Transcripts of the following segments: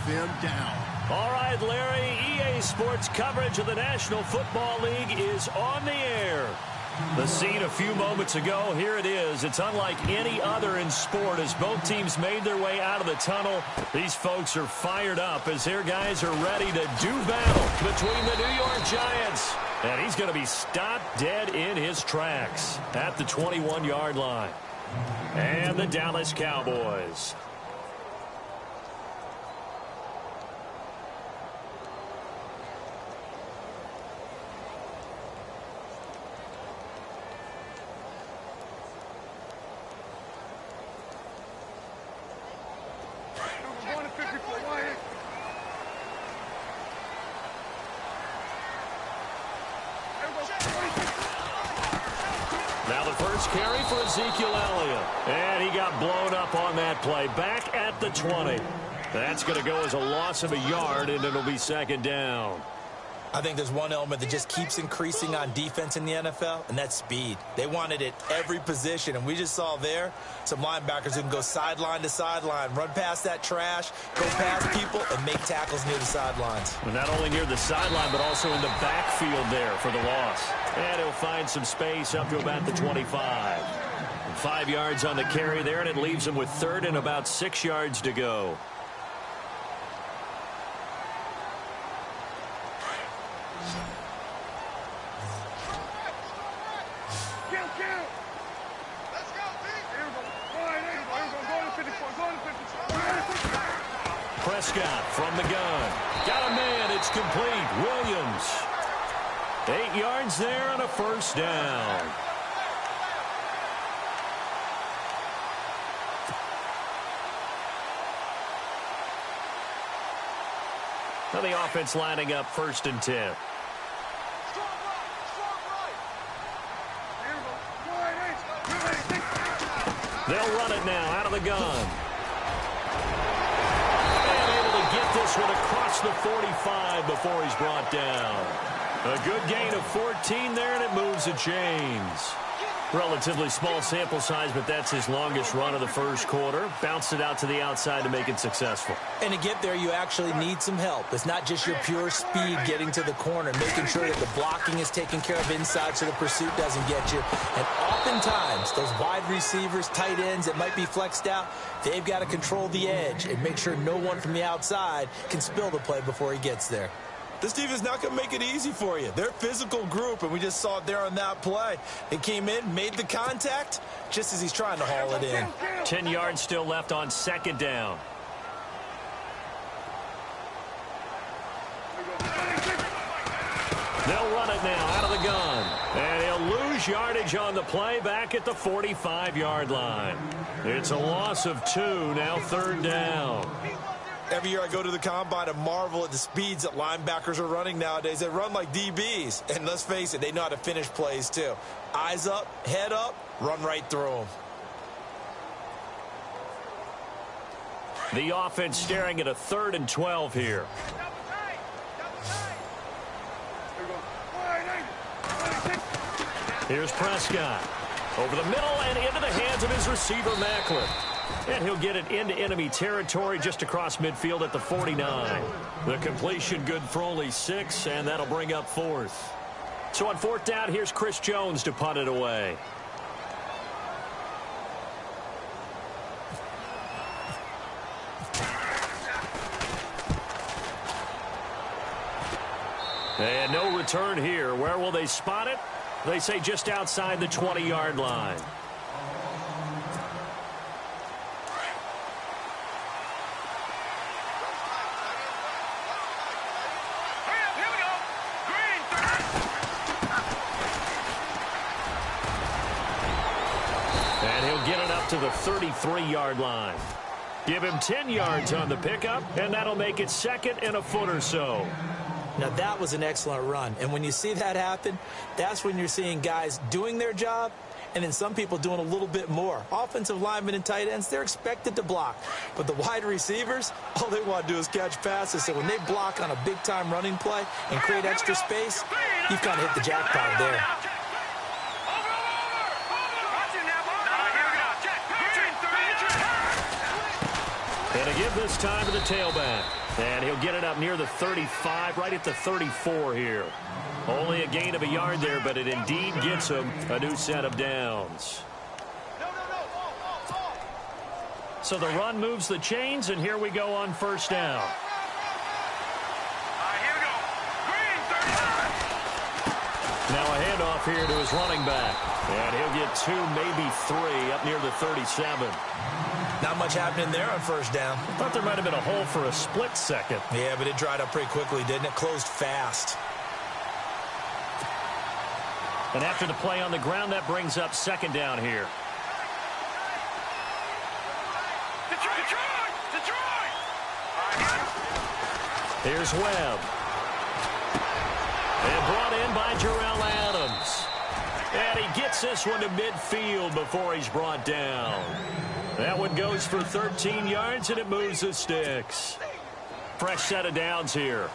them down. All right, Larry, EA Sports coverage of the National Football League is on the air. The scene a few moments ago, here it is. It's unlike any other in sport as both teams made their way out of the tunnel. These folks are fired up as their guys are ready to do battle between the New York Giants. And he's going to be stopped dead in his tracks at the 21-yard line. And the Dallas Cowboys. Now the first carry for Ezekiel Elliott. And he got blown up on that play. Back at the 20. That's going to go as a loss of a yard, and it'll be second down. I think there's one element that just keeps increasing on defense in the NFL, and that's speed. They want it at every position, and we just saw there some linebackers who can go sideline to sideline, run past that trash, go past people, and make tackles near the sidelines. Well, not only near the sideline, but also in the backfield there for the loss. And he'll find some space up to about the 25. 5 yards on the carry there, and it leaves him with third and about 6 yards to go. Prescott from the gun. Got a man. It's complete. Williams. 8 yards there and a first down. Now the offense lining up 1st and 10. They'll run it now out of the gun. Get this one across the 45 before he's brought down. A good gain of 14 there, and it moves the chains. Relatively small sample size, but that's his longest run of the first quarter. Bounced it out to the outside to make it successful. And to get there, you actually need some help. It's not just your pure speed getting to the corner, making sure that the blocking is taken care of inside so the pursuit doesn't get you. And oftentimes, those wide receivers, tight ends that might be flexed out, they've got to control the edge and make sure no one from the outside can spill the play before he gets there. This team is not going to make it easy for you. They're a physical group, and we just saw it there on that play. They came in, made the contact, just as he's trying to haul it in. 10 yards still left on second down. They'll run it now out of the gun. And he'll lose yardage on the play back at the 45-yard line. It's a loss of 2, now 3rd down. Every year I go to the combine and marvel at the speeds that linebackers are running nowadays. They run like DBs. And let's face it, they know how to finish plays too. Eyes up, head up, run right through them. The offense staring at a 3rd and 12 here. Here's Prescott. Over the middle and into the hands of his receiver, Macklin. And he'll get it into enemy territory just across midfield at the 49. The completion good for only 6, and that'll bring up 4th. So on 4th down, here's Chris Jones to punt it away. And no return here. Where will they spot it? They say just outside the 20-yard line. And he'll get it up to the 33-yard line. Give him 10 yards on the pickup, and that'll make it 2nd and a foot or so. Now, that was an excellent run. And when you see that happen, that's when you're seeing guys doing their job and then some people doing a little bit more. Offensive linemen and tight ends, they're expected to block. But the wide receivers, all they want to do is catch passes. So when they block on a big-time running play and create extra space, you've kind of hit the jackpot there. And to give this time to the tailback. And he'll get it up near the 35, right at the 34 here. Only a gain of a yard there, but it indeed gets him a new set of downs. So the run moves the chains, and here we go on first down. Now a handoff here to his running back. And he'll get 2, maybe 3, up near the 37. Not much happening there on first down. I thought there might have been a hole for a split second. Yeah, but it dried up pretty quickly, didn't it? Closed fast. And after the play on the ground, that brings up second down here. Detroit! Here's Webb. And brought in by Jarrell Adams. And he gets this one to midfield before he's brought down. That one goes for 13 yards, and it moves the sticks. Fresh set of downs here.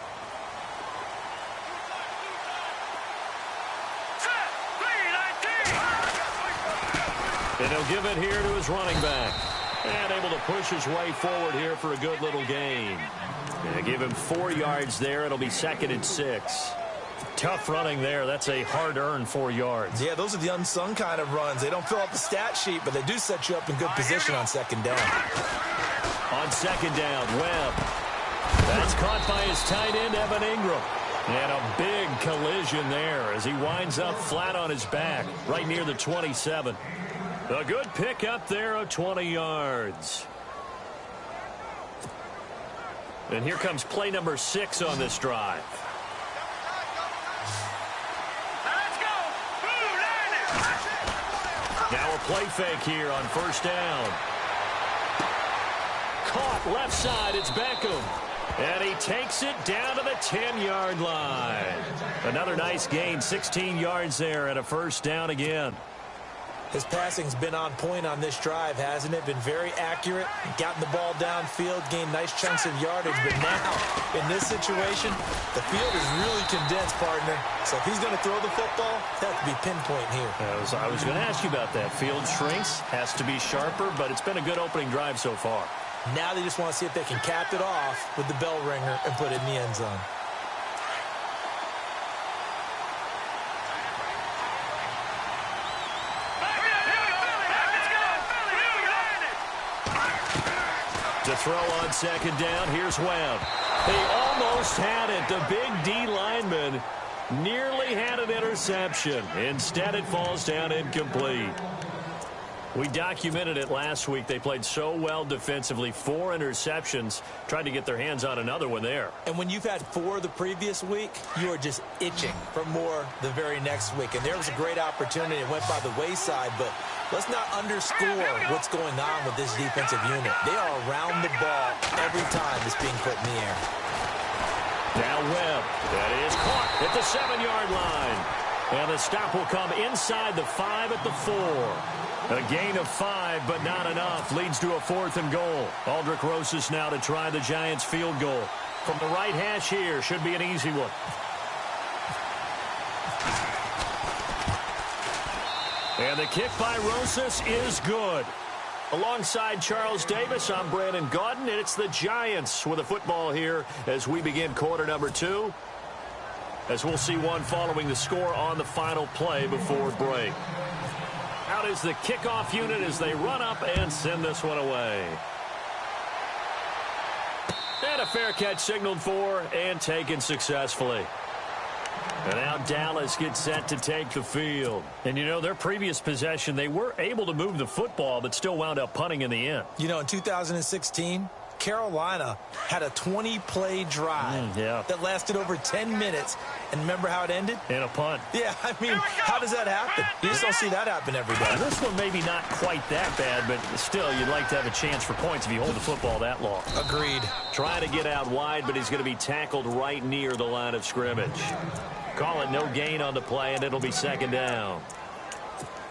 And he'll give it here to his running back. And able to push his way forward here for a good little gain. And give him 4 yards there. It'll be 2nd and 6. Tough running there. That's a hard-earned 4 yards. Yeah, those are the unsung kind of runs. They don't fill up the stat sheet, but they do set you up in good position on second down. On second down, Webb. That's caught by his tight end, Evan Ingram. And a big collision there as he winds up flat on his back, right near the 27. A good pickup there of 20 yards. And here comes play number 6 on this drive. Now a play fake here on first down. Caught left side, it's Beckham. And he takes it down to the 10-yard line. Another nice gain, 16 yards there and a first down again. His passing's been on point on this drive, hasn't it? Been very accurate, gotten the ball downfield, gained nice chunks of yardage. But now, in this situation, the field is really condensed, partner. So if he's going to throw the football, that has to be pinpoint here. I was going to ask you about that. Field shrinks, has to be sharper, but it's been a good opening drive so far. Now they just want to see if they can cap it off with the bell ringer and put it in the end zone. To throw on second down, here's Webb. He almost had it. The big D lineman nearly had an interception. Instead, it falls down incomplete. We documented it last week. They played so well defensively. 4 interceptions. Tried to get their hands on another one there. And when you've had 4 the previous week, you are just itching for more the very next week. And there was a great opportunity. It went by the wayside, but let's not underscore what's going on with this defensive unit. They are around the ball every time it's being put in the air. Now Webb. That is caught at the 7-yard line. And the stop will come inside the 5 at the 4. A gain of 5, but not enough. Leads to a 4th and goal. Aldrick Rosas now to try the Giants field goal. From the right hash here, should be an easy one. And the kick by Rosas is good. Alongside Charles Davis, I'm Brandon Gaudin, and it's the Giants with a football here as we begin quarter number 2. As we'll see one following the score on the final play before break. Out is the kickoff unit as they run up and send this one away. And a fair catch signaled for and taken successfully. And now Dallas gets set to take the field. And, you know, their previous possession, they were able to move the football but still wound up punting in the end. You know, in 2016, Carolina had a 20-play drive that lasted over 10 minutes. And remember how it ended? In a punt. Yeah, I mean, how does that happen? You just don't see that happen every day. This one maybe not quite that bad, but still, you'd like to have a chance for points if you hold the football that long. Agreed. Trying to get out wide, but he's going to be tackled right near the line of scrimmage. Call it no gain on the play, and it'll be second down.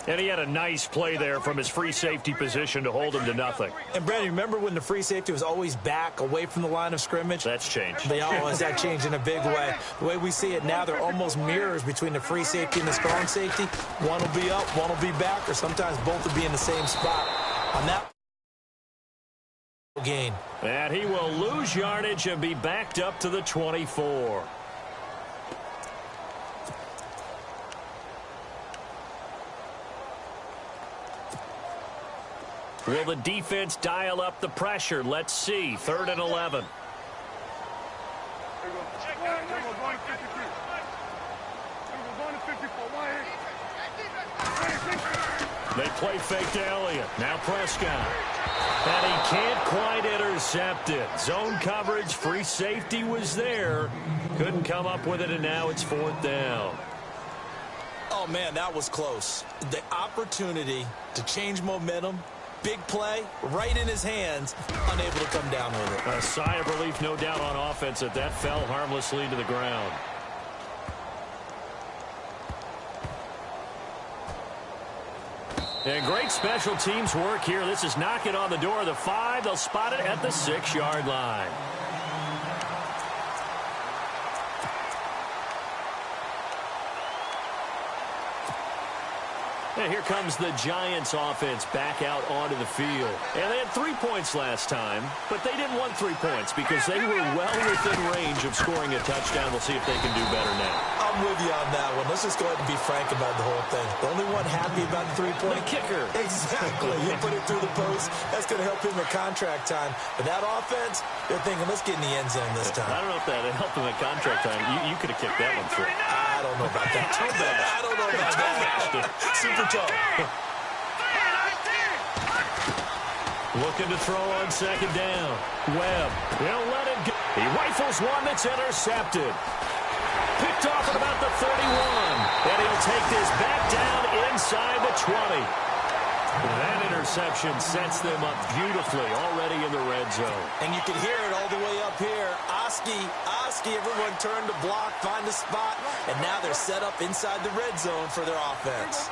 And he had a nice play there from his free safety position to hold him to nothing. And, Brandon, remember when the free safety was always back away from the line of scrimmage? That's changed. They always that changed in a big way. The way we see it now, they're almost mirrors between the free safety and the strong safety. One will be up, one will be back, or sometimes both will be in the same spot. On that gain. And he will lose yardage and be backed up to the 24. Will the defense dial up the pressure? Let's see. 3rd and 11. They play fake to Elliott. Now Prescott. And he can't quite intercept it. Zone coverage, free safety was there. Couldn't come up with it, and now it's 4th down. Oh, man, that was close. The opportunity to change momentum, big play, right in his hands, unable to come down with it. A sigh of relief, no doubt, on offense that fell harmlessly to the ground. And great special teams work here. This is knocking on the door of the 5. They'll spot it at the 6-yard line. And here comes the Giants offense back out onto the field. And they had 3 points last time, but they didn't want 3 points because they were well within range of scoring a touchdown. We'll see if they can do better now. I'm with you on that one. Let's just go ahead and be frank about the whole thing. The only one happy about the 3-point kicker. Exactly. You put it through the post. That's going to help him at contract time. But that offense, they're thinking, let's get in the end zone this time. I don't know if that helped him at contract time. You could have kicked that one through. I don't know about that. I don't know about that. Super tough. Looking to throw on 2nd down. Webb, he'll let it go. He rifles one that's intercepted. Picked off at about the 31. And he'll take this back down inside the 20. That interception sets them up beautifully already in the red zone. And you can hear it all the way up here. Oski, everyone turned to block, find a spot, and now they're set up inside the red zone for their offense.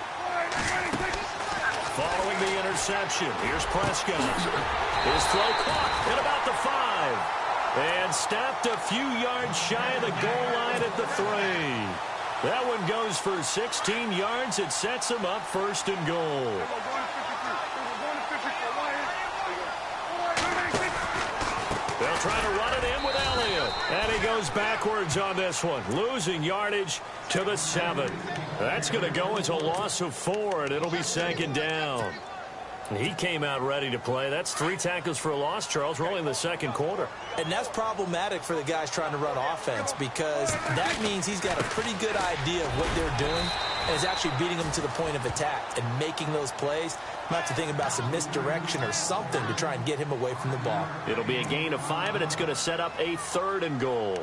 Following the interception, here's Prescott. His throw caught at about the 5. And stopped a few yards shy of the goal line at the 3. That one goes for 16 yards. It sets him up 1st and goal. They'll try to run it in with Elliott. And he goes backwards on this one, losing yardage to the 7. That's going to go as a loss of 4, and it'll be 2nd down. He came out ready to play. That's 3 tackles for a loss, Charles. We're only in the 2nd quarter. And that's problematic for the guys trying to run offense because that means he's got a pretty good idea of what they're doing and is actually beating them to the point of attack and making those plays. Not to think about some misdirection or something to try and get him away from the ball. It'll be a gain of 5, and it's going to set up a 3rd and goal.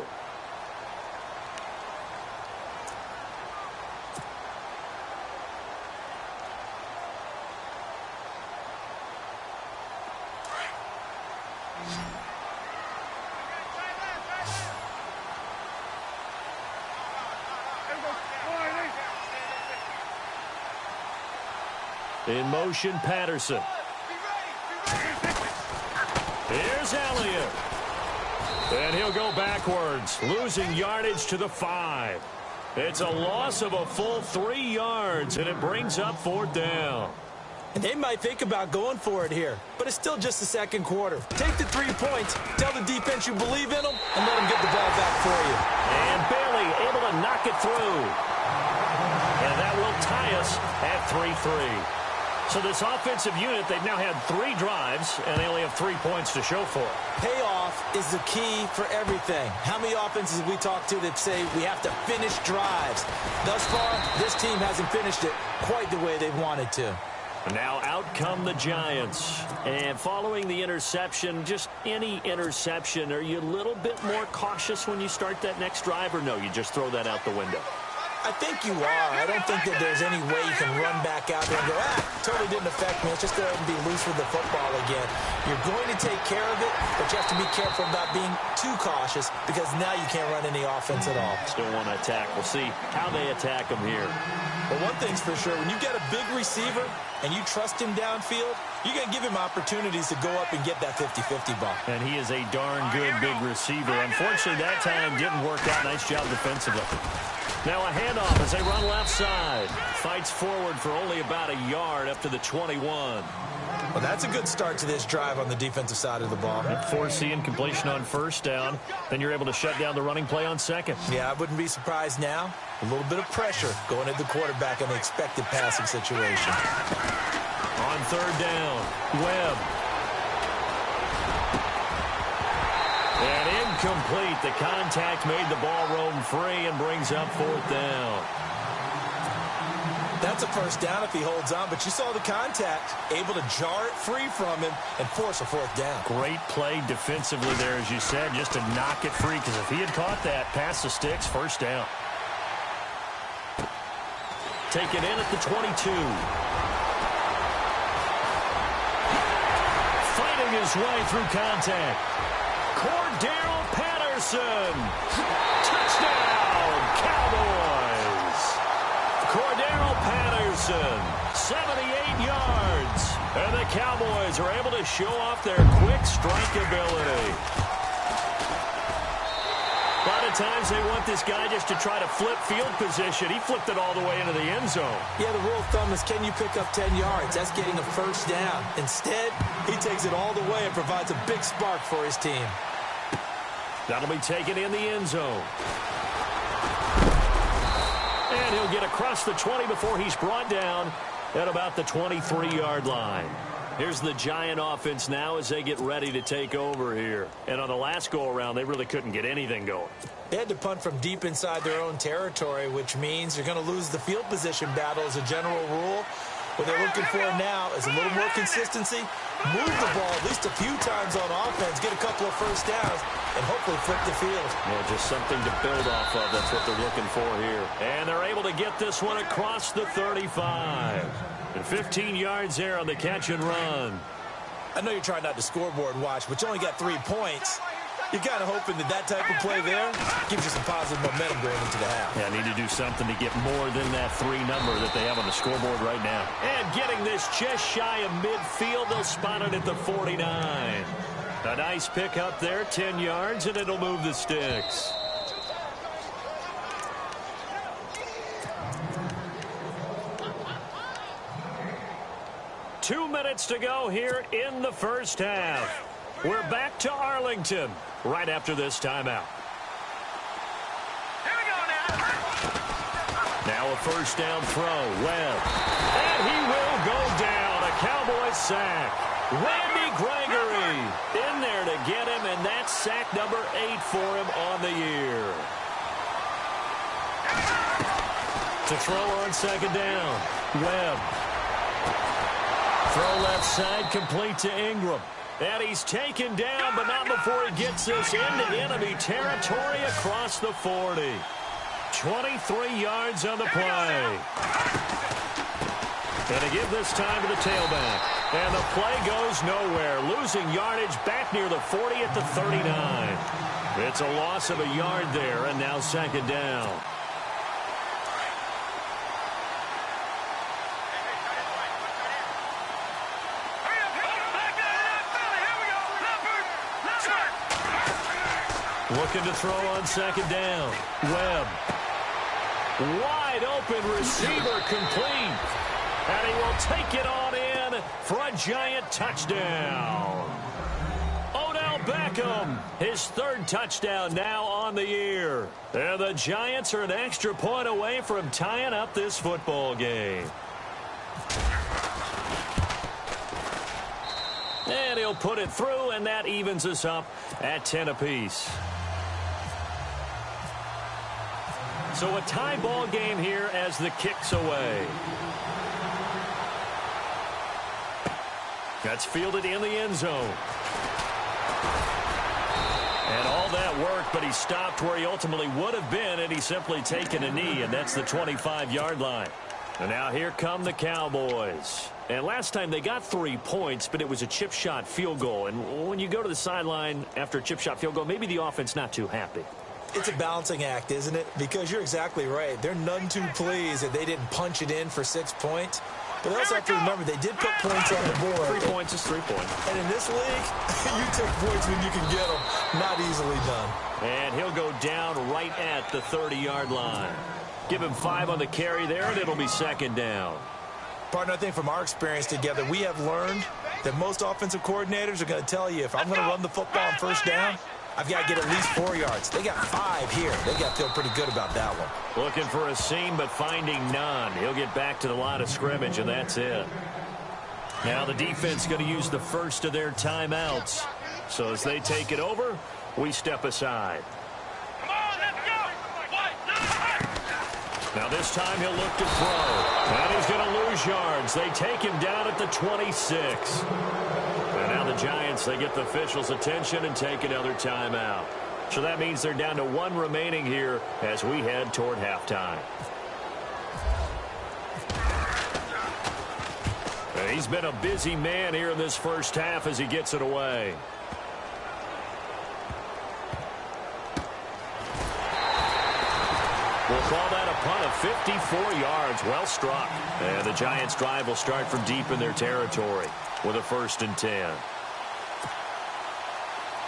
In motion, Patterson. Here's Elliott. And he'll go backwards, losing yardage to the 5. It's a loss of a full 3 yards, and it brings up 4th down. And they might think about going for it here, but it's still just the 2nd quarter. Take the 3 points, tell the defense you believe in them, and let them get the ball back for you. And Bailey able to knock it through. And that will tie us at 3-3. So this offensive unit, they've now had 3 drives, and they only have 3 points to show for it. Payoff is the key for everything. How many offenses have we talked to that say we have to finish drives? Thus far, this team hasn't finished it quite the way they wanted to. Now out come the Giants. And following the interception, just any interception, are you a little bit more cautious when you start that next drive, or no, you just throw that out the window? I think you are. I don't think that there's any way you can run back out there and go, totally didn't affect me. Let's just go ahead and be loose with the football again. You're going to take care of it, but you have to be careful about being too cautious because now you can't run any offense at all. Still want to attack. We'll see how they attack him here. But one thing's for sure, when you get a big receiver and you trust him downfield, you're going to give him opportunities to go up and get that 50-50 ball. And he is a darn good big receiver. Unfortunately, that time didn't work out. Nice job defensively. Now a handoff as they run left side. Fights forward for only about a yard up to the 21. Well, that's a good start to this drive on the defensive side of the ball. Forcing completion on first down. Then you're able to shut down the running play on second. Yeah, I wouldn't be surprised now. A little bit of pressure going at the quarterback in the expected passing situation. On third down, Webb. And incomplete. The contact made the ball roam free and brings up fourth down. That's a first down if he holds on, but you saw the contact, able to jar it free from him and force a fourth down. Great play defensively there, as you said, just to knock it free, because if he had caught that, past the sticks, first down. Take it in at the 22. Fighting his way through contact. Cordero Patterson. Touchdown, Cowboys. Cordero Patterson, 78 yards. And the Cowboys are able to show off their quick strike ability. A lot of times they want this guy just to try to flip field position. He flipped it all the way into the end zone. Yeah, the rule of thumb is, can you pick up 10 yards? That's getting a first down. Instead, he takes it all the way and provides a big spark for his team. That'll be taken in the end zone. And he'll get across the 20 before he's brought down at about the 23-yard line. Here's the Giant offense now as they get ready to take over here. And on the last go-around, they really couldn't get anything going. They had to punt from deep inside their own territory, which means you're going to lose the field position battle as a general rule. What they're looking for now is a little more consistency, move the ball at least a few times on offense, get a couple of first downs, and hopefully flip the field. Yeah, just something to build off of. That's what they're looking for here. And they're able to get this one across the 35. And 15 yards there on the catch and run. I know you're trying not to scoreboard watch, but you only got 3 points. You're kind of hoping that that type of play there gives you some positive momentum going into the half. Yeah, need to do something to get more than that 3 number that they have on the scoreboard right now. And getting this just shy of midfield, they'll spot it at the 49. A nice pick up there, 10 yards, and it'll move the sticks. Two minutes to go here in the first half. We're back to Arlington right after this timeout. Here we go now. Now a first down throw. Webb. And he will go down. A Cowboys sack. Randy Gregory in there to get him, and that's sack number 8 for him on the year. To throw on second down. Webb. Throw left side, complete to Ingram. And he's taken down, but not before he gets this into enemy territory across the 40. 23 yards on the play. And to give this time to the tailback. And the play goes nowhere. Losing yardage back near the 40 at the 39. It's a loss of a yard there, and now second down. Looking to throw on second down. Webb. Wide open receiver complete. And he will take it on in for a Giant touchdown. Odell Beckham, his 3rd touchdown now on the year. And the Giants are an extra point away from tying up this football game. And he'll put it through, and that evens us up at 10 apiece. So a tie ball game here as the kick's away. That's fielded in the end zone. And all that worked, but he stopped where he ultimately would have been, and he's simply taken a knee, and that's the 25-yard line. And now here come the Cowboys. And last time they got 3 points, but it was a chip shot field goal. And when you go to the sideline after a chip shot field goal, maybe the offense not too happy. It's a balancing act, isn't it? Because you're exactly right. They're none too pleased that they didn't punch it in for 6 points. But they also have to remember they did put points on the board. 3 points is 3 points. And in this league, you take points when you can get them. Not easily done. And he'll go down right at the 30-yard line. Give him 5 on the carry there, and it'll be second down. Partner, I think from our experience together, we have learned that most offensive coordinators are going to tell you, if I'm going to run the football on first down, I've got to get at least 4 yards. They got 5 here. They got to feel pretty good about that one. Looking for a seam, but finding none. He'll get back to the line of scrimmage, and that's it. Now the defense going to use the first of their timeouts. So as they take it over, we step aside. Now this time he'll look to throw. And he's going to lose yards. They take him down at the 26. And now the Giants, they get the officials' attention and take another timeout. So that means they're down to 1 remaining here as we head toward halftime. And he's been a busy man here in this first half as he gets it away. We'll call that a punt of 54 yards. Well struck. And the Giants' drive will start from deep in their territory with a 1st and 10.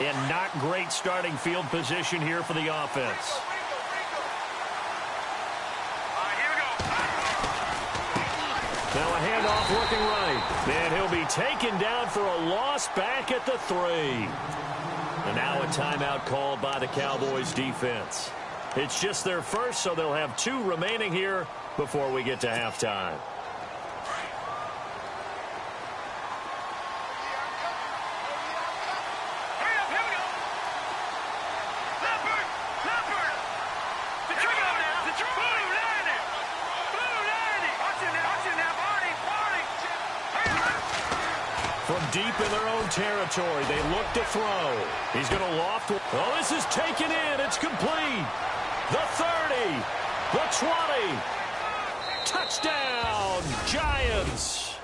And not great starting field position here for the offense. Now a handoff looking right. And he'll be taken down for a loss back at the 3. And now a timeout called by the Cowboys defense. It's just their first, so they'll have 2 remaining here before we get to halftime. From deep in their own territory, they look to throw. He's going to loft. Oh, this is taken in. It's complete. The 30, the 20, touchdown, Giants.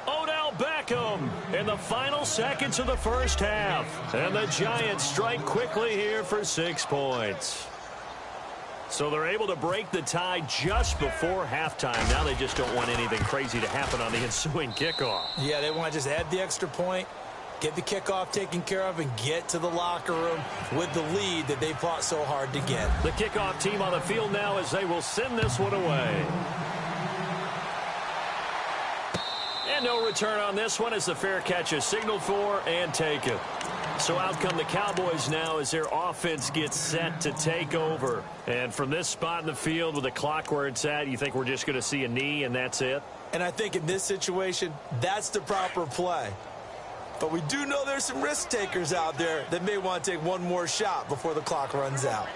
Odell Beckham in the final seconds of the first half. And the Giants strike quickly here for 6 points. So they're able to break the tie just before halftime. Now they just don't want anything crazy to happen on the ensuing kickoff. Yeah, they want to just add the extra point, get the kickoff taken care of, and get to the locker room with the lead that they fought so hard to get. The kickoff team on the field now as they will send this one away. And no return on this one as the fair catch is signaled for and taken. So out come the Cowboys now as their offense gets set to take over. And from this spot in the field with the clock where it's at, you think we're just going to see a knee and that's it? And I think in this situation, that's the proper play. But we do know there's some risk takers out there that may want to take one more shot before the clock runs out.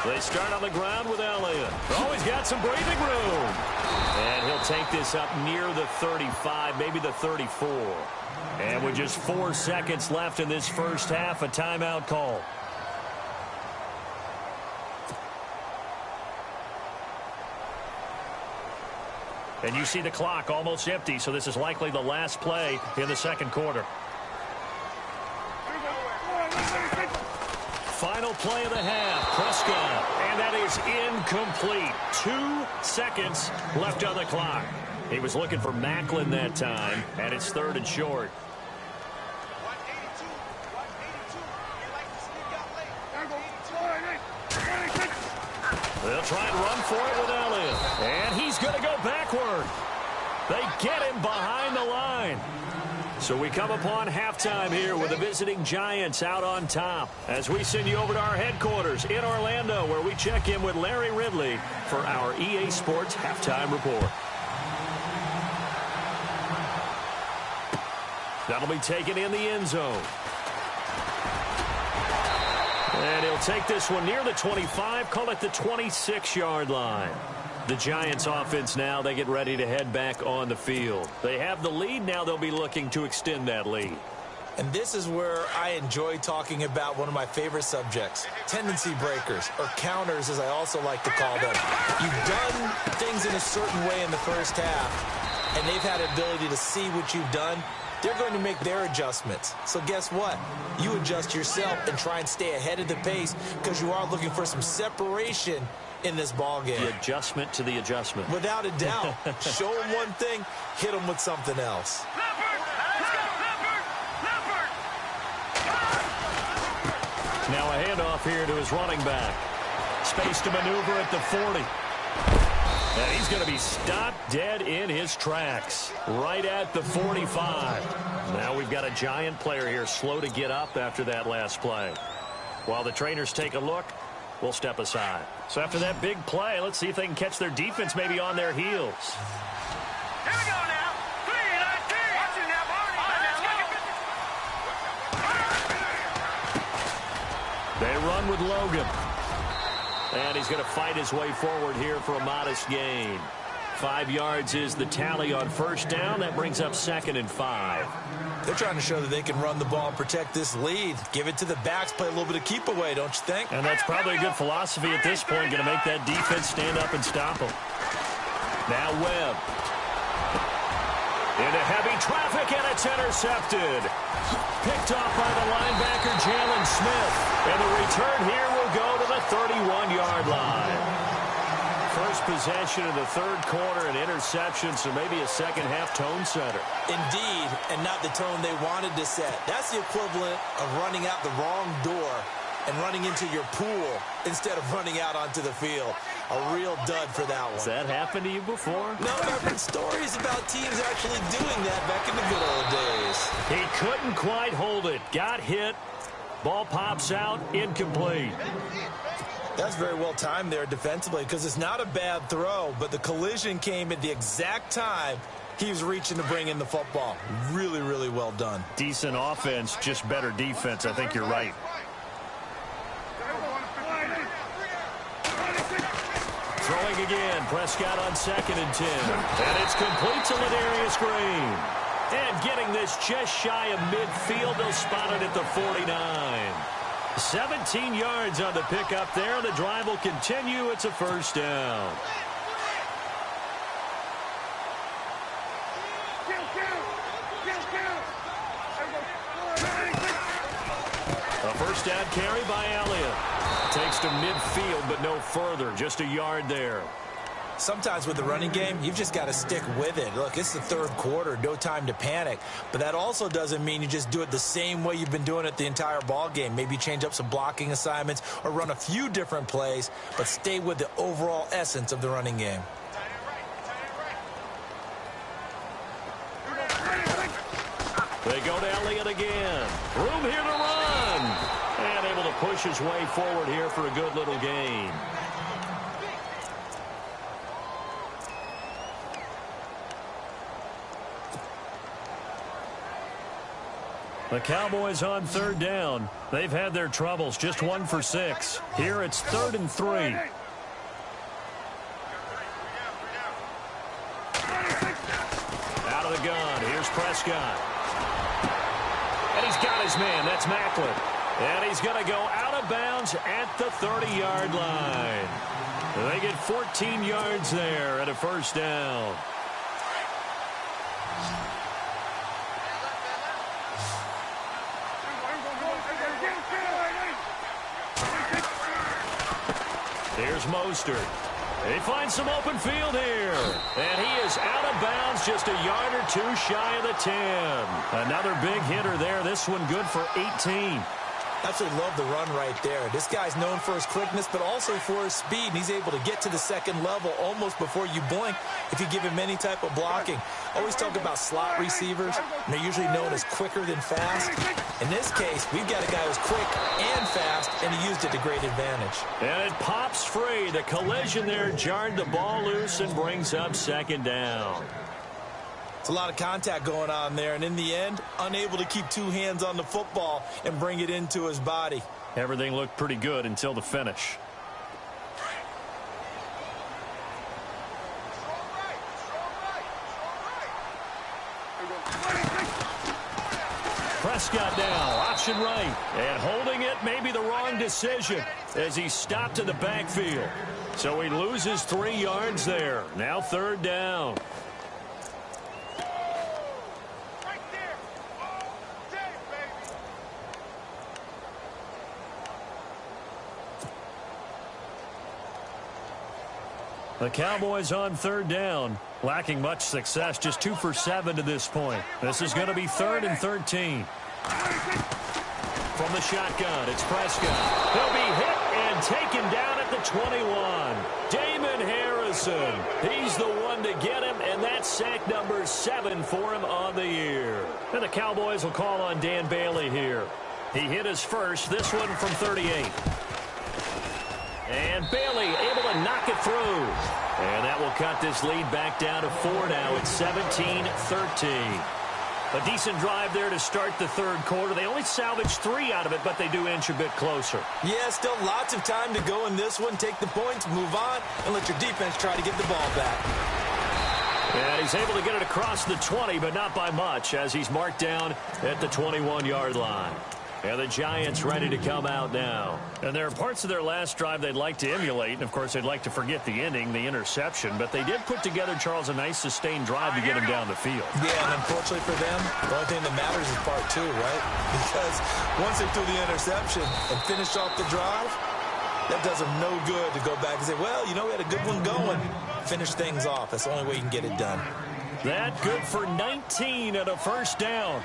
They start on the ground with Elliott. Oh, he's got some breathing room. And he'll take this up near the 35, maybe the 34. And with just 4 seconds left in this first half, a timeout call. And you see the clock almost empty, so this is likely the last play in the second quarter. Final play of the half, Prescott, and that is incomplete. 2 seconds left on the clock. He was looking for Macklin that time, and it's 3rd and short. They'll try and run for it with Elliott, and he's going to go backward. They get him behind the line. So we come upon halftime here with the visiting Giants out on top as we send you over to our headquarters in Orlando where we check in with Larry Ridley for our EA Sports Halftime Report. That'll be taken in the end zone. And he'll take this one near the 25, call it the 26-yard line. The Giants offense now, they get ready to head back on the field. They have the lead. Now they'll be looking to extend that lead. And this is where I enjoy talking about one of my favorite subjects, tendency breakers, or counters as I also like to call them. You've done things in a certain way in the first half, and they've had the ability to see what you've done. They're going to make their adjustments. So guess what? You adjust yourself and try and stay ahead of the pace because you are looking for some separation in this ball game. The adjustment to the adjustment. Without a doubt. Show them one thing, hit them with something else. Now a handoff here to his running back. Space to maneuver at the 40. And he's going to be stopped dead in his tracks, right at the 45. Now we've got a giant player here, slow to get up after that last play. While the trainers take a look, we'll step aside. So after that big play, let's see if they can catch their defense maybe on their heels. Here we go now. 3, 19. Watch it now, Barney. They run with Logan. And he's going to fight his way forward here for a modest gain. 5 yards is the tally on first down. That brings up 2nd and 5. They're trying to show that they can run the ball and protect this lead. Give it to the backs, play a little bit of keep away, don't you think? And that's probably a good philosophy at this point, going to make that defense stand up and stop them. Now Webb. Into heavy traffic, and it's intercepted. Picked off by the linebacker, Jalen Smith. And the return here will go to the 31-yard line. First possession of the third quarter, an interception, so maybe a second-half tone setter. Indeed, and not the tone they wanted to set. That's the equivalent of running out the wrong door and running into your pool instead of running out onto the field. A real dud for that one. Has that happened to you before? No, I've heard stories about teams actually doing that back in the good old days. He couldn't quite hold it. Got hit. Ball pops out. Incomplete. That's very well timed there defensively because it's not a bad throw, but the collision came at the exact time he was reaching to bring in the football. Really, really well done. Decent offense, just better defense. I think you're right. Throwing again. Prescott on 2nd and 10. And it's complete to Ladarius Green. And getting this just shy of midfield. They'll spot it at the 49. 17 yards on the pickup there. The drive will continue. It's a first down. A first down carry by Elliott. Takes to midfield, but no further. Just a yard there. Sometimes with the running game, you've just got to stick with it. Look, it's the third quarter, no time to panic. But that also doesn't mean you just do it the same way you've been doing it the entire ball game. Maybe change up some blocking assignments or run a few different plays, but stay with the overall essence of the running game. They go to Elliott again. Room here to run. And able to push his way forward here for a good little gain. The Cowboys on third down. They've had their troubles. Just 1 for 6. Here it's 3rd and 3. Out of the gun. Here's Prescott. And he's got his man. That's Macklin. And he's going to go out of bounds at the 30-yard line. They get 14 yards there at a first down. Here's Mostert. They find some open field here. And he is out of bounds just a yard or 2 shy of the 10. Another big hitter there. This one good for 18. Absolutely love the run right there. This guy's known for his quickness, but also for his speed. And he's able to get to the second level almost before you blink if you give him any type of blocking. Always talk about slot receivers, and they're usually known as quicker than fast. In this case, we've got a guy who's quick and fast, and he used it to great advantage. And it pops free. The collision there jarred the ball loose and brings up 2nd down. It's a lot of contact going on there, and in the end, unable to keep 2 hands on the football and bring it into his body. Everything looked pretty good until the finish. Prescott now, option right, and holding it may be the wrong decision as he stopped in the backfield. So he loses 3 yards there. Now 3rd down. The Cowboys on 3rd down, lacking much success, just 2 for 7 to this point. This is going to be 3rd and 13. From the shotgun, it's Prescott. He'll be hit and taken down at the 21. Damon Harris Robinson. He's the one to get him, and that's sack number 7 for him on the year. And the Cowboys will call on Dan Bailey here. He hit his first, this one from 38. And Bailey able to knock it through. And that will cut this lead back down to 4 now. It's 17-13. A decent drive there to start the third quarter. They only salvaged 3 out of it, but they do inch a bit closer. Yeah, still lots of time to go in this one. Take the points, move on, and let your defense try to get the ball back. And he's able to get it across the 20, but not by much, as he's marked down at the 21-yard line. And the Giants ready to come out now. And there are parts of their last drive they'd like to emulate. And, of course, they'd like to forget the ending, the interception. But they did put together, Charles, a nice sustained drive to get him down the field. Yeah, and unfortunately for them, the only thing that matters is part 2, right? Because once they threw the interception and finished off the drive, that does them no good to go back and say, well, you know, we had a good one going. Finish things off. That's the only way you can get it done. That good for 19 and a first down.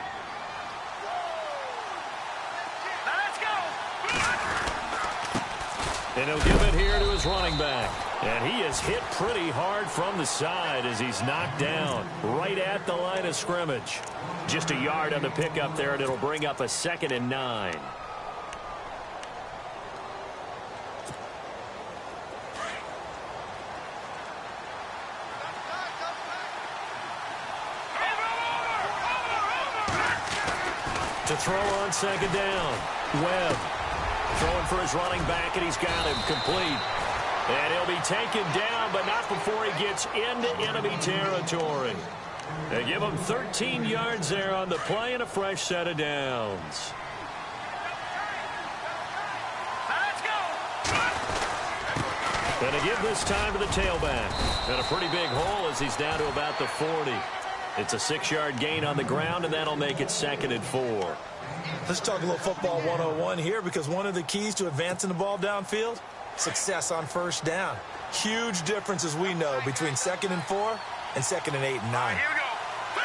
And he'll give it here to his running back. And he is hit pretty hard from the side as he's knocked down right at the line of scrimmage. Just a yard on the pickup there, and it'll bring up a 2nd and 9. To throw on 2nd down. Webb. Throwing for his running back, and he's got him complete. And he'll be taken down, but not before he gets into enemy territory. They give him 13 yards there on the play and a fresh set of downs. Let's go. And to give this time to the tailback. And a pretty big hole as he's down to about the 40. It's a 6-yard gain on the ground, and that'll make it 2nd and 4. Let's talk a little football 101 here, because one of the keys to advancing the ball downfield, success on first down. Huge difference, as we know, between 2nd and 4 and 2nd and 8 and 9. Here we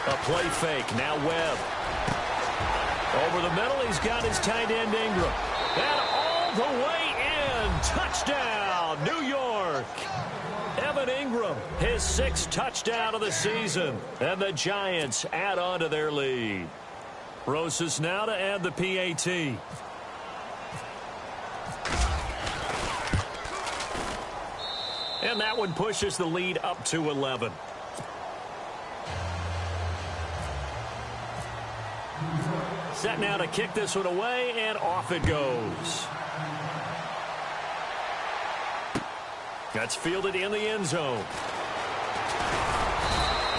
go. A play fake. Now Webb. Over the middle, he's got his tight end Ingram. And all the way in. Touchdown, New York. Evan Ingram, his 6th touchdown of the season. And the Giants add on to their lead. Rosas now to add the PAT. And that one pushes the lead up to 11. Set now to kick this one away, and off it goes. That's fielded in the end zone.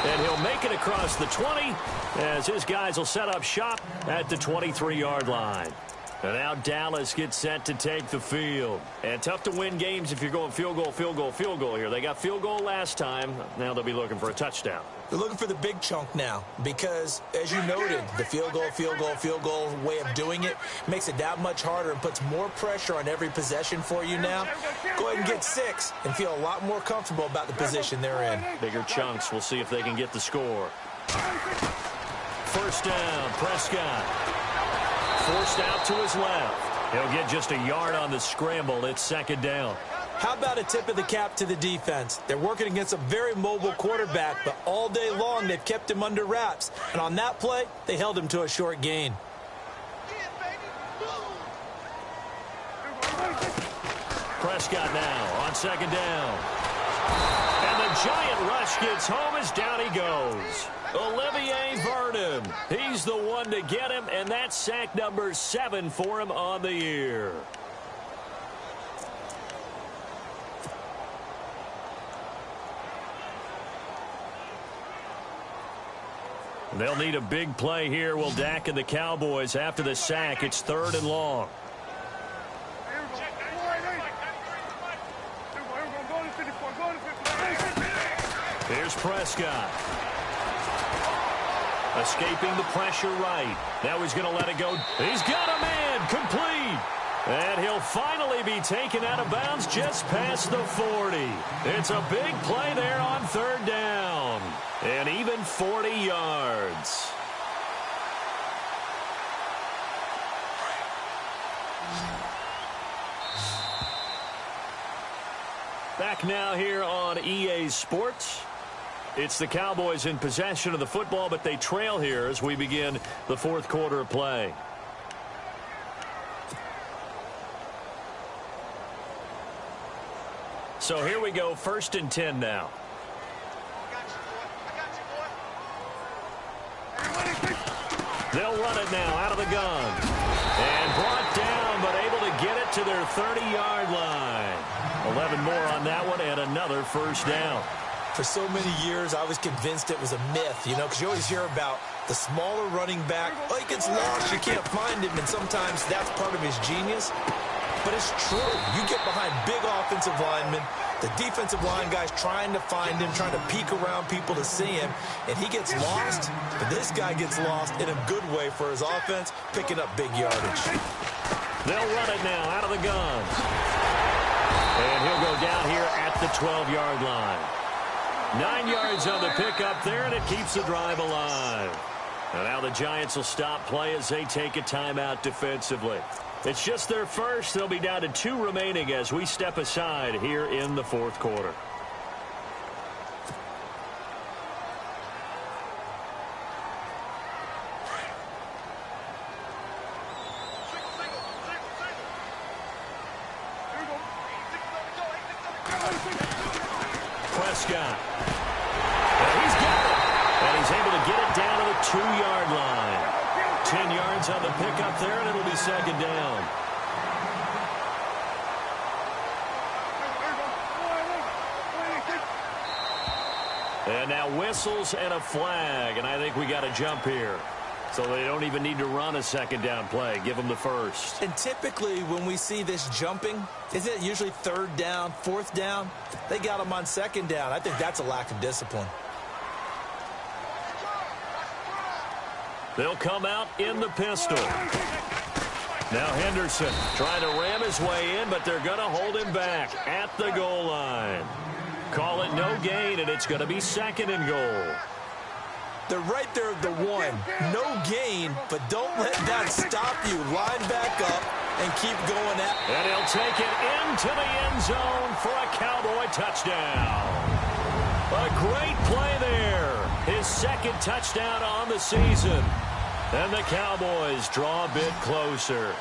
And he'll make it across the 20 as his guys will set up shop at the 23-yard line. And now Dallas gets set to take the field. And tough to win games if you're going field goal, field goal, field goal here. They got field goal last time. Now they'll be looking for a touchdown. They're looking for the big chunk now because, as you noted, the field goal way of doing it makes it that much harder and puts more pressure on every possession for you now. Go ahead and get 6 and feel a lot more comfortable about the position they're in. Bigger chunks. We'll see if they can get the score. First down, Prescott. Forced out to his left. He'll get just a yard on the scramble. It's 2nd down. How about a tip of the cap to the defense? They're working against a very mobile quarterback, but all day long they've kept him under wraps. And on that play, they held him to a short gain. Prescott now on 2nd down. And the giant rush gets home as down he goes. Olivier Vernon. He's the one to get him, and that's sack number 7 for him on the year. They'll need a big play here. Will Dak and the Cowboys after the sack. It's 3rd and long. Here's Prescott. Escaping the pressure right. Now he's going to let it go. He's got a man. Complete. And he'll finally be taken out of bounds just past the 40. It's a big play there on 3rd down. And even 40 yards. Back now here on EA Sports. It's the Cowboys in possession of the football, but they trail here as we begin the fourth quarter of play. So here we go, 1st and 10 now. They'll run it now out of the gun. And brought down, but able to get it to their 30-yard line. 11 more on that one, and another first down. For so many years, I was convinced it was a myth, because you always hear about the smaller running back. Oh, he gets lost, you can't find him, and sometimes that's part of his genius. But it's true. You get behind big offensive linemen, the defensive line guys trying to find him, trying to peek around people to see him, and he gets lost. But this guy gets lost in a good way for his offense, picking up big yardage. They'll run it now out of the gun. And he'll go down here at the 12-yard line. 9 yards on the pickup there, and it keeps the drive alive. And now the Giants will stop play as they take a timeout defensively. It's just their first. They'll be down to 2 remaining as we step aside here in the fourth quarter. Prescott. And he's got it. And he's able to get it down to the 2-yard line. 10 yards on the pickup there, and it'll be 2nd down. And now whistles and a flag, and I think we got a jump here. So they don't even need to run a 2nd down play. Give them the first. And typically when we see this jumping, isn't it usually 3rd down, 4th down? They got them on 2nd down. I think that's a lack of discipline. They'll come out in the pistol. Now Henderson trying to ram his way in, but they're going to hold him back at the goal line. Call it no gain, and it's going to be 2nd and goal. They're right there at the 1. No gain, but don't let that stop you. Line back up and keep going at it. And he'll take it into the end zone for a Cowboy touchdown. A great play there. His 2nd touchdown on the season. And the Cowboys draw a bit closer.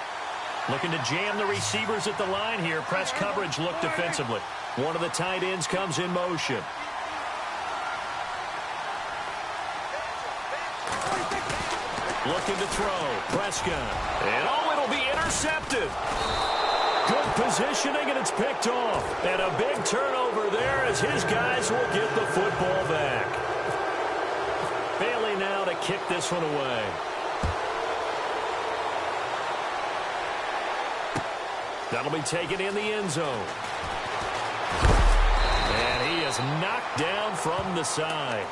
Looking to jam the receivers at the line here. Press coverage look defensively. One of the tight ends comes in motion. Looking to throw. Prescott. And it'll be intercepted. Good positioning, and it's picked off. And a big turnover there as his guys will get the football back. Bailey now to kick this one away. That'll be taken in the end zone. And he is knocked down from the side.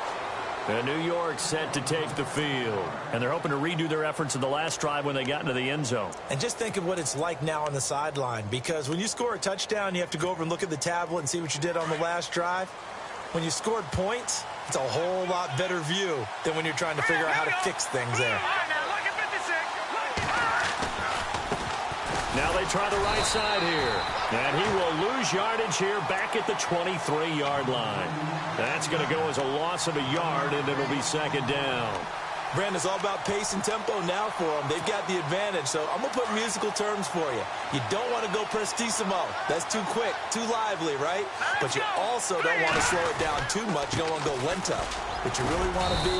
And New York set to take the field. And they're hoping to redo their efforts in the last drive when they got into the end zone. And just think of what it's like now on the sideline. Because when you score a touchdown, you have to go over and look at the tablet and see what you did on the last drive. When you scored points, it's a whole lot better view than when you're trying to figure out how to fix things there. Now they try the right side here. And he will lose yardage here back at the 23-yard line. That's going to go as a loss of a yard, and it'll be 2nd down. Brandon, it's all about pace and tempo now for them. They've got the advantage, so I'm going to put musical terms for you. You don't want to go prestissimo. That's too quick, too lively, right? But you also don't want to slow it down too much. You don't want to go lento. What you really want to be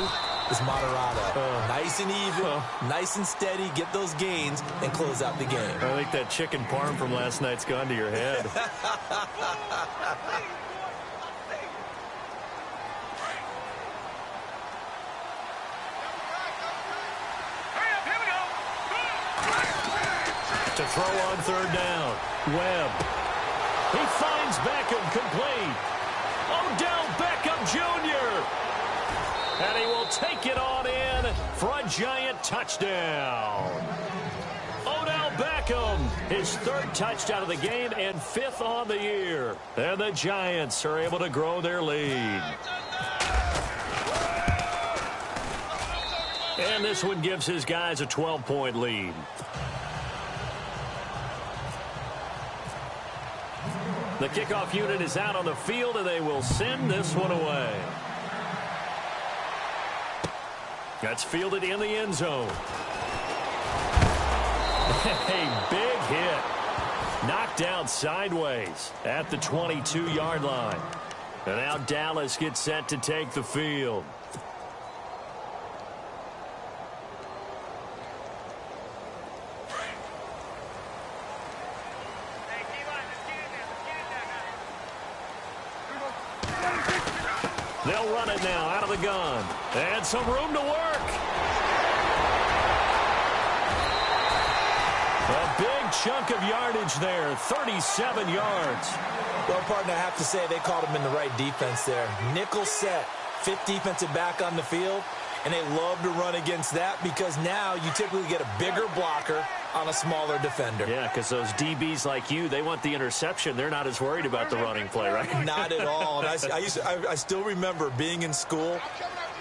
is moderato. Nice and even, nice and steady, get those gains, and close out the game. I think that chicken parm from last night's gone to your head. To throw on 3rd down. Webb. He finds Beckham complete. Odell Beckham Jr. And he will take it on in for a Giant touchdown. Odell Beckham, his 3rd touchdown of the game and 5th on the year. And the Giants are able to grow their lead. And this one gives his guys a 12-point lead. The kickoff unit is out on the field, and they will send this one away. That's fielded in the end zone. A big hit. Knocked down sideways at the 22-yard line. And now Dallas gets set to take the field. They'll run it now out of the gun. And some room to work. A big chunk of yardage there, 37 yards. Well, partner, I have to say they called him in the right defense there. Nickel set, fifth defensive back on the field, and they love to run against that because now you typically get a bigger blocker on a smaller defender. Yeah, because those DBs like you, they want the interception. They're not as worried about the running play, right? Not at all. And I still remember being in school,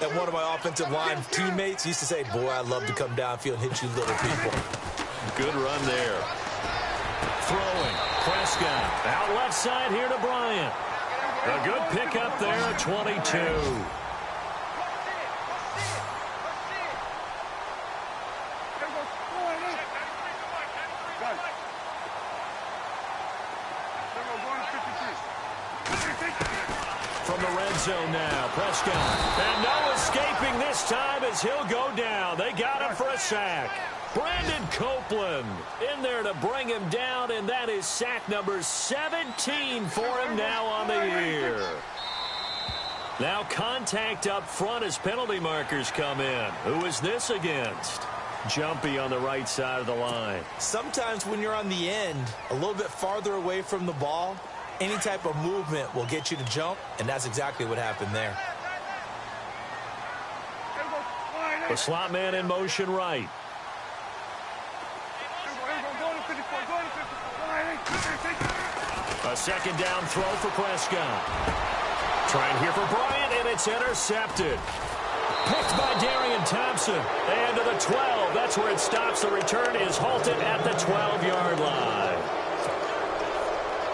and one of my offensive line teammates used to say, boy, I'd love to come downfield and hit you little people. Good run there. Throwing. Prescott. Out left side here to Bryant. A good pickup there at 22. From the red zone now, Prescott. And no escaping this time as he'll go down. They got him for a sack. Brandon Copeland in there to bring him down, and that is sack number 17 for him now on the year. Now contact up front as penalty markers come in. Who is this against? Jumpy on the right side of the line. Sometimes when you're on the end, a little bit farther away from the ball, any type of movement will get you to jump, and that's exactly what happened there. The slot man in motion right. A second down throw for Prescott. Trying here for Bryant, and it's intercepted. Picked by Darian Thompson. And to the 12. That's where it stops. The return is halted at the 12-yard line.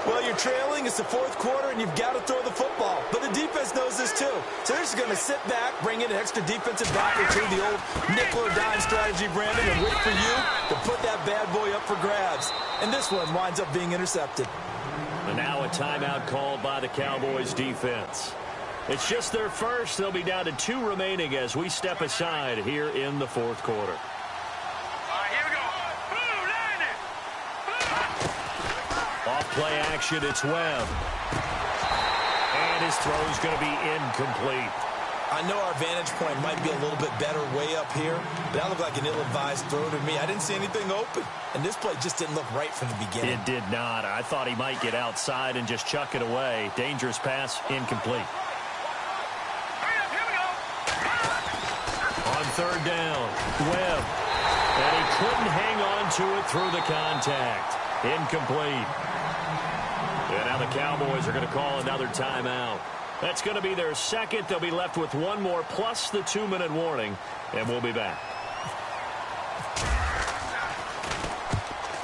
Well, you're trailing. It's the fourth quarter, and you've got to throw the football. But the defense knows this, too. So they're just going to sit back, bring in an extra defensive back or two, the old nickel or dime strategy, Brandon, and wait for you to put that bad boy up for grabs. And this one winds up being intercepted. And now a timeout called by the Cowboys defense. It's just their first. They'll be down to 2 remaining as we step aside here in the fourth quarter. Off play action, it's Webb. And his throw's going to be incomplete. I know our vantage point might be a little bit better way up here, but that looked like an ill-advised throw to me. I didn't see anything open, and this play just didn't look right from the beginning. It did not. I thought he might get outside and just chuck it away. Dangerous pass, incomplete. On third down, Webb. And he couldn't hang on to it through the contact. Incomplete. And now the Cowboys are going to call another timeout. That's going to be their second. They'll be left with one more plus the 2-minute warning, and we'll be back.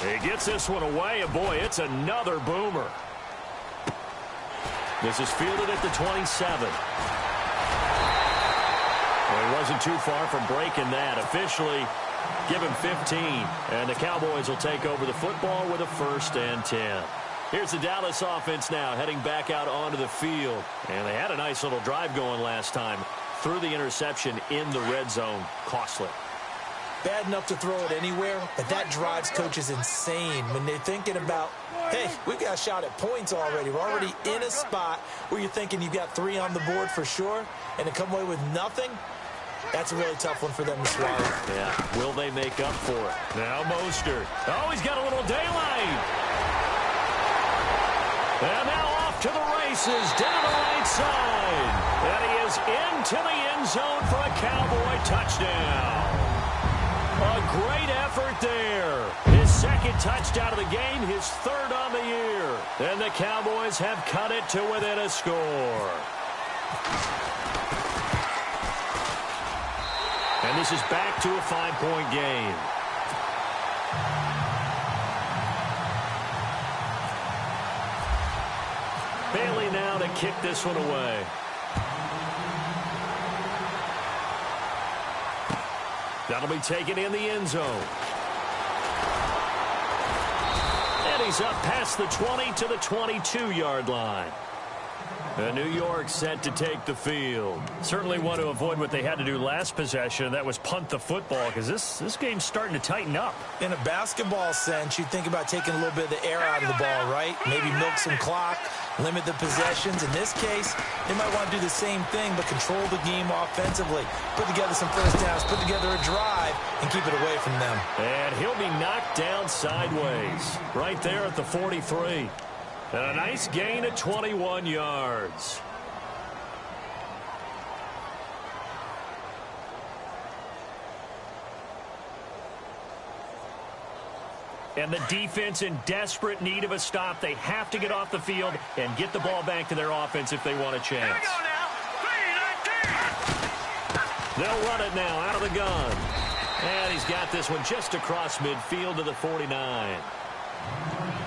He gets this one away, and boy, it's another boomer. This is fielded at the 27. Well, he wasn't too far from breaking that. Officially, give him 15, and the Cowboys will take over the football with a 1st and 10. Here's the Dallas offense now heading back out onto the field. And they had a nice little drive going last time. Threw the interception in the red zone. Costly. Bad enough to throw it anywhere, but that drives coaches insane when they're thinking about, hey, we've got a shot at points already. We're already in a spot where you're thinking you've got 3 on the board for sure, and to come away with nothing, that's a really tough one for them to swallow. Yeah, will they make up for it? Now Mostert. Oh, he's got a little daylight. And now off to the races, down the right side. And he is into the end zone for a Cowboy touchdown. A great effort there. His second touchdown of the game, his 3rd on the year. And the Cowboys have cut it to within a score. And this is back to a 5-point game. Bailey now to kick this one away. That'll be taken in the end zone. And he's up past the 20 to the 22-yard line. And New York set to take the field. Certainly want to avoid what they had to do last possession. That was punt the football, because this game's starting to tighten up. In a basketball sense, you think about taking a little bit of the air out of the ball, right? Maybe milk some clock, limit the possessions. In this case, they might want to do the same thing, but control the game offensively. Put together some first downs, put together a drive, and keep it away from them. And he'll be knocked down sideways right there at the 43. And a nice gain of 21 yards. And the defense in desperate need of a stop. They have to get off the field and get the ball back to their offense if they want a chance. Here we go now. 3-19. They'll run it now out of the gun. And he's got this one just across midfield to the 49.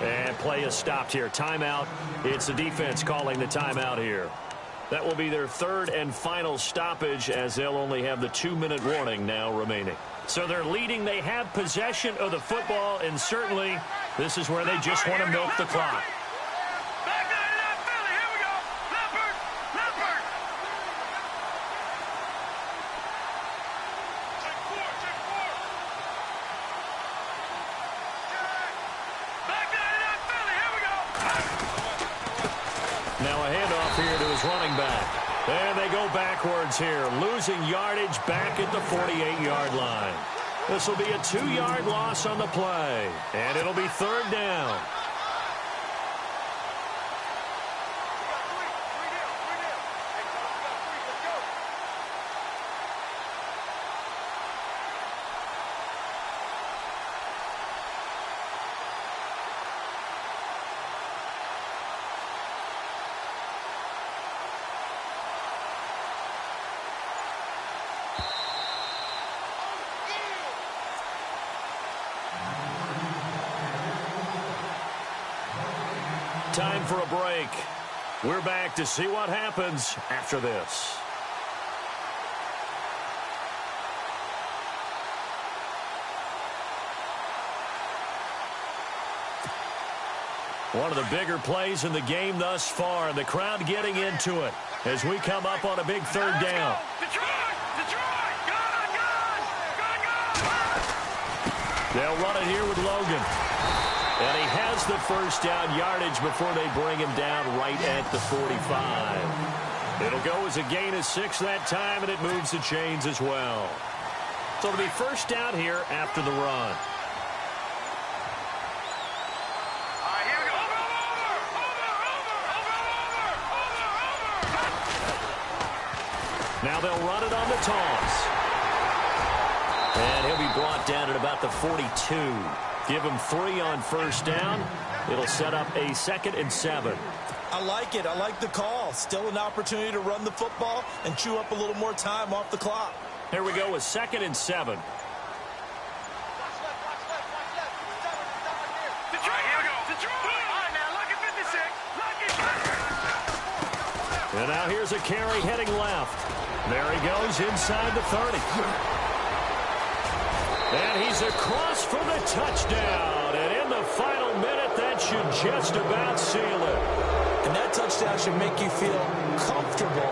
And play is stopped here. Timeout. It's the defense calling the timeout here. That will be their third and final stoppage, as they'll only have the 2-minute warning now remaining. So they're leading. They have possession of the football, and certainly this is where they just want to milk the clock. Back nine, left Philly. Here we go. Leopard. Leopard. Check four. Back nine, left Philly. Here we go. Now a handoff here to his running back. And they go backwards here, losing yardage back at the 48-yard line. This will be a 2-yard loss on the play, and it'll be third down. Time for a break. We're back to see what happens after this. One of the bigger plays in the game thus far, and the crowd getting into it as we come up on a big third down. Detroit! Gone! They'll run it here with Logan. And he has the first down yardage before they bring him down right at the 45. It'll go as a gain of 6 that time, and it moves the chains as well. So it'll be first down here after the run. All right, here we go. Over. Now they'll run it on the toss. And he'll be brought down at about the 42. Give him 3 on first down. It'll set up a 2nd and 7. I like it. I like the call. Still an opportunity to run the football and chew up a little more time off the clock. Here we go with 2nd and 7. Detroit, here we go. Detroit. All right, now, lucky 56. Lucky. And now here's a carry heading left. There he goes inside the 30. And he's across for the touchdown. And in the final minute, that should just about seal it. And that touchdown should make you feel comfortable.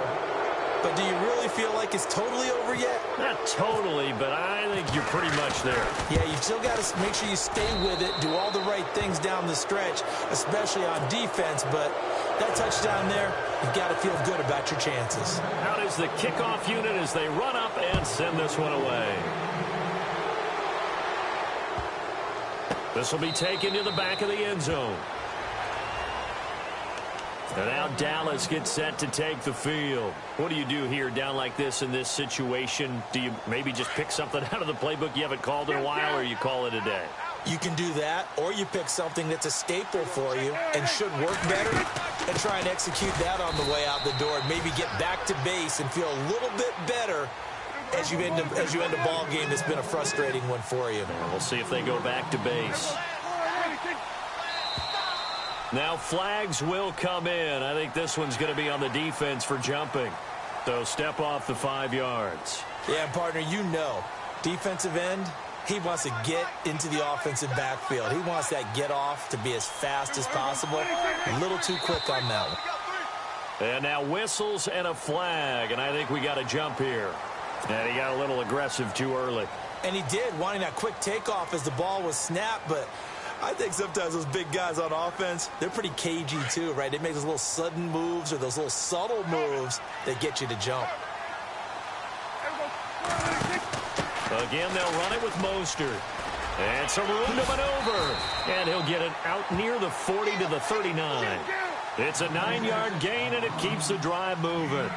But do you really feel like it's totally over yet? Not totally, but I think you're pretty much there. Yeah, you've still got to make sure you stay with it, do all the right things down the stretch, especially on defense. But that touchdown there, you've got to feel good about your chances. Out is the kickoff unit as they run up and send this one away. This will be taken to the back of the end zone. And now Dallas gets set to take the field. What do you do here down like this in this situation? Do you maybe just pick something out of the playbook you haven't called in a while, or you call it a day? You can do that, or you pick something that's a staple for you and should work better and try and execute that on the way out the door and maybe get back to base and feel a little bit better as you end a ball game that's been a frustrating one for you. And we'll see if they go back to base. Now flags will come in. I think this one's going to be on the defense for jumping. So step off the 5 yards. Yeah, partner, you know, defensive end, he wants to get into the offensive backfield. He wants that get off to be as fast as possible. A little too quick on that one. And now whistles and a flag, and I think we got a jump here. And he got a little aggressive too early. And he did, wanting that quick takeoff as the ball was snapped, but I think sometimes those big guys on offense, they're pretty cagey too, right? They make those little sudden moves or those little subtle moves that get you to jump. Again, they'll run it with Mostert. And some room to maneuver. And he'll get it out near the 40 to the 39. It's a 9-yard gain, and it keeps the drive moving.